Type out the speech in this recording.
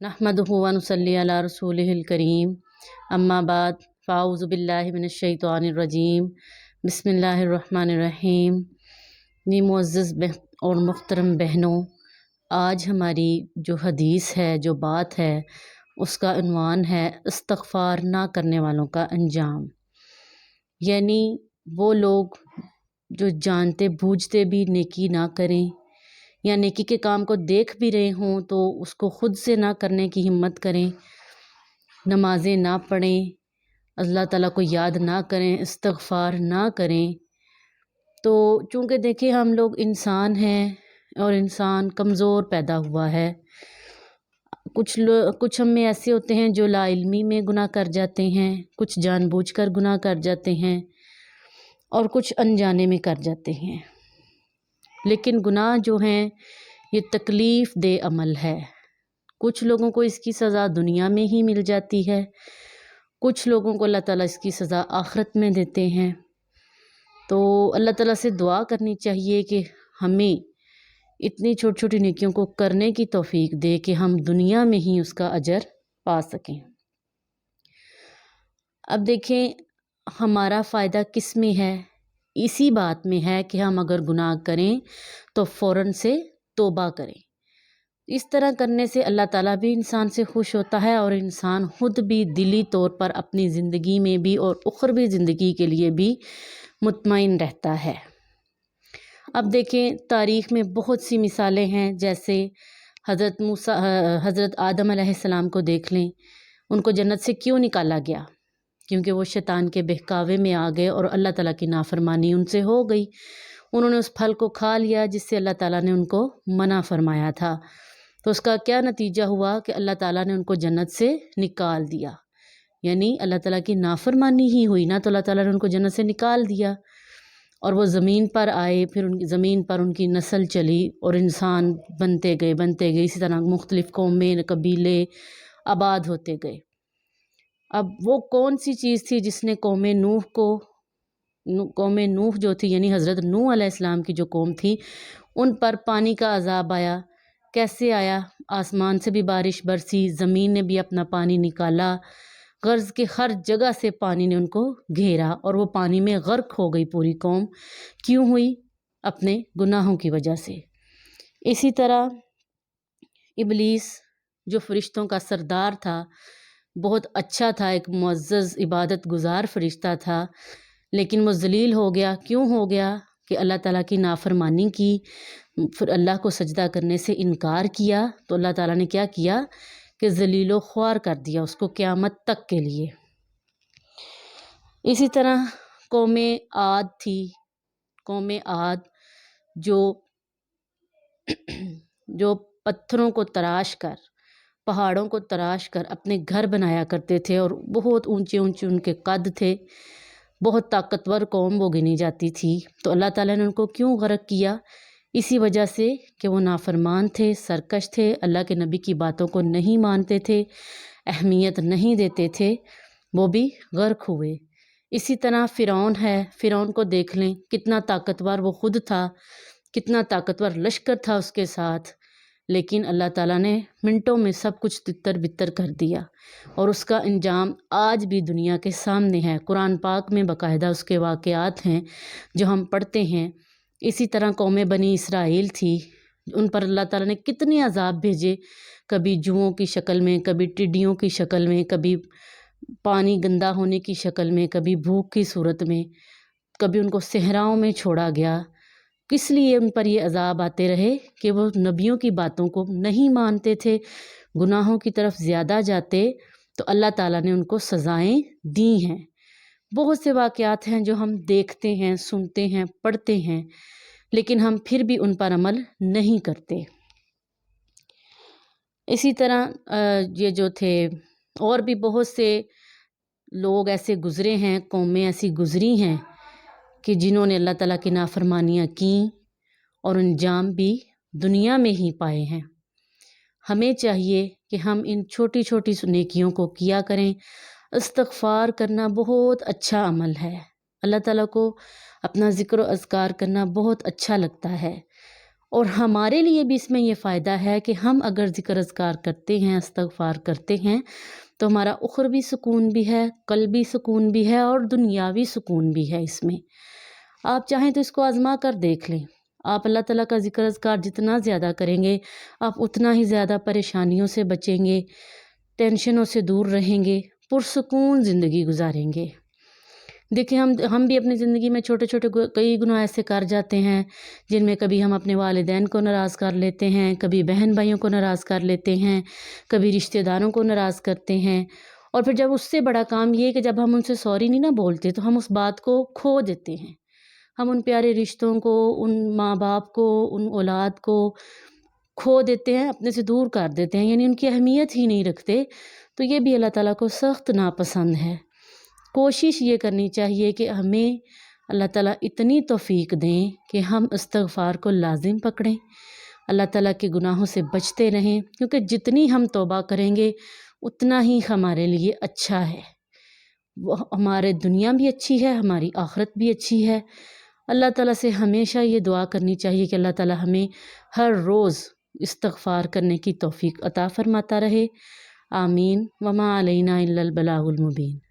नहमदुहु व नुसल्ली अला रसूलिहिल करीम अम्मा बाद फ़ाऊज़ु बिल्लाहि मिनश्शैतानिर रजीम बिस्मिल्लाहिर रहमानिर रहीम। मुअज़्ज़ज़ और मुहतरम बहनों, आज हमारी जो हदीस है, जो बात है, उसका उन्वान है इस्तग़फ़ार ना करने वालों का अंजाम। यानी वो लोग जो जानते बूझते भी नेकी ना करें या नेकी के काम को देख भी रहे हों तो उसको ख़ुद से ना करने की हिम्मत करें, नमाज़ें ना पढ़ें, अल्लाह ताला को याद ना करें, इस्तग़फ़ार ना करें। तो चूँकि देखिए हम लोग इंसान हैं और इंसान कमज़ोर पैदा हुआ है। कुछ हम में ऐसे होते हैं जो लाइल्मी में गुनाह कर जाते हैं, कुछ जानबूझकर गुनाह कर जाते हैं और कुछ अनजाने में कर जाते हैं। लेकिन गुनाह जो हैं ये तकलीफ़ दे अमल है। कुछ लोगों को इसकी सज़ा दुनिया में ही मिल जाती है, कुछ लोगों को अल्लाह ताला इसकी सज़ा आखिरत में देते हैं। तो अल्लाह ताला से दुआ करनी चाहिए कि हमें इतनी छोटी छोटी नेकियों को करने की तौफीक दे कि हम दुनिया में ही उसका अजर पा सकें। अब देखें हमारा फ़ायदा किस में है? इसी बात में है कि हम अगर गुनाह करें तो फ़ौरन से तौबा करें। इस तरह करने से अल्लाह ताला भी इंसान से खुश होता है और इंसान ख़ुद भी दिली तौर पर अपनी ज़िंदगी में भी और उख़रवी ज़िंदगी के लिए भी मुतमईन रहता है। अब देखें तारीख़ में बहुत सी मिसालें हैं, जैसे हज़रत आदम अलैहिस्सलाम को देख लें। उनको जन्नत से क्यों निकाला गया? क्योंकि वो शैतान के बहकावे में आ गए और अल्लाह ताला की नाफरमानी उनसे हो गई। उन्होंने उस फल को खा लिया जिससे अल्लाह ताला ने उनको मना फरमाया था। तो उसका क्या नतीजा हुआ कि अल्लाह ताला ने उनको जन्नत से निकाल दिया। यानी अल्लाह ताला की नाफरमानी ही हुई ना, तो अल्लाह ताला ने उनको जन्नत से निकाल दिया और वो ज़मीन पर आए। फिर उनकी ज़मीन पर उनकी नस्ल चली और इंसान बनते गए। इसी तरह मुख्तलिफ़ कौमें कबीले आबाद होते गए। अब वो कौन सी चीज़ थी जिसने कौम नूह जो थी, यानी हज़रत नूह अलैहिस्सलाम की जो कौम थी, उन पर पानी का अज़ाब आया। कैसे आया? आसमान से भी बारिश बरसी, ज़मीन ने भी अपना पानी निकाला, गर्ज़ के हर जगह से पानी ने उनको घेरा और वो पानी में गर्क हो गई पूरी कौम। क्यों हुई? अपने गुनाहों की वजह से। इसी तरह इब्लीस जो फ़रिश्तों का सरदार था, बहुत अच्छा था, एक मुअज़्ज़ज़ इबादत गुज़ार फ़रिश्ता था, लेकिन वो ज़लील हो गया। क्यों हो गया? कि अल्लाह ताला की नाफरमानी की, फिर अल्लाह को सजदा करने से इनकार किया। तो अल्लाह ताला ने क्या किया कि ज़लीलो ख्वार कर दिया उसको क़यामत तक के लिए। इसी तरह कौमे आद थी। कौमे आद जो पत्थरों को तराश कर, पहाड़ों को तराश कर अपने घर बनाया करते थे और बहुत ऊंचे ऊंचे उनके कद थे। बहुत ताकतवर कौम वो गिनी जाती थी। तो अल्लाह ताला ने उनको क्यों गर्क किया? इसी वजह से कि वो नाफरमान थे, सरकश थे, अल्लाह के नबी की बातों को नहीं मानते थे, अहमियत नहीं देते थे, वो भी गर्क हुए। इसी तरह फ़िरौन है। फ़िरौन को देख लें, कितना ताकतवर वो ख़ुद था, कितना ताकतवर लश्कर था उसके साथ, लेकिन अल्लाह ताला ने मिनटों में सब कुछ तितर बितर कर दिया और उसका अंजाम आज भी दुनिया के सामने है। कुरान पाक में बाकायदा उसके वाक़यात हैं जो हम पढ़ते हैं। इसी तरह कौम बनी इसराइल थी, उन पर अल्लाह ताला ने कितने अज़ाब भेजे, कभी जुओं की शक्ल में, कभी टिड्डियों की शक्ल में, कभी पानी गंदा होने की शक्ल में, कभी भूख की सूरत में, कभी उनको सहराओं में छोड़ा गया। किस लिए उन पर ये अज़ाब आते रहे? कि वो नबियों की बातों को नहीं मानते थे, गुनाहों की तरफ ज़्यादा जाते, तो अल्लाह ताला ने उनको सज़ाएं दी हैं। बहुत से वाक़यात हैं जो हम देखते हैं, सुनते हैं, पढ़ते हैं, लेकिन हम फिर भी उन पर अमल नहीं करते। इसी तरह ये जो थे और भी बहुत से लोग ऐसे गुज़रे हैं, कौमें ऐसी गुज़री हैं कि जिन्होंने अल्लाह ताला की नाफरमानियाँ की और अंजाम भी दुनिया में ही पाए हैं। हमें चाहिए कि हम इन छोटी छोटी नेकियों को किया करें। इस्तग़फ़ार करना बहुत अच्छा अमल है। अल्लाह ताला को अपना ज़िक्र अज़कार करना बहुत अच्छा लगता है اور ہمارے لیے بھی اس میں یہ فائدہ ہے کہ ہم اگر ذکر اذکار کرتے ہیں، استغفار کرتے ہیں، تو ہمارا اخروی سکون بھی ہے، قلبی سکون بھی ہے اور دنیاوی سکون بھی ہے اس میں۔ آپ چاہیں تو اس کو آزما کر دیکھ لیں۔ آپ اللہ تعالیٰ کا ذکر اذکار جتنا زیادہ کریں گے، آپ اتنا ہی زیادہ پریشانیوں سے بچیں گے، ٹینشنوں سے دور رہیں گے، پرسکون زندگی گزاریں گے۔ دیکھیں ہم بھی اپنی زندگی میں چھوٹے چھوٹے کئی گناہ ایسے کر جاتے ہیں جن میں کبھی ہم اپنے والدین کو ناراض کر لیتے ہیں، کبھی بہن بھائیوں کو ناراض کر لیتے ہیں، کبھی رشتہ داروں کو ناراض کرتے ہیں، اور پھر جب اس سے بڑا کام یہ ہے کہ جب ہم ان سے سوری نہیں نہ بولتے تو ہم اس بات کو کھو دیتے ہیں۔ ہم ان پیارے رشتوں کو، ان ماں باپ کو، ان اولاد کو کھو دیتے ہیں، اپنے سے دور کر دیتے ہیں، یعنی ان کی اہمیت ہی نہیں رکھتے۔ تو یہ بھی اللہ تعالیٰ کو سخت ناپسند ہے۔ کوشش یہ کرنی چاہیے کہ ہمیں اللہ تعالیٰ اتنی توفیق دیں کہ ہم استغفار کو لازم پکڑیں، اللہ تعالیٰ کے گناہوں سے بچتے رہیں، کیونکہ جتنی ہم توبہ کریں گے اتنا ہی ہمارے لیے اچھا ہے۔ وہ ہمارے دنیا بھی اچھی ہے، ہماری آخرت بھی اچھی ہے۔ اللہ تعالیٰ سے ہمیشہ یہ دعا کرنی چاہیے کہ اللہ تعالیٰ ہمیں ہر روز استغفار کرنے کی توفیق عطا فرماتا رہے۔ آمین۔ وما علینا الا البلاغ المبین۔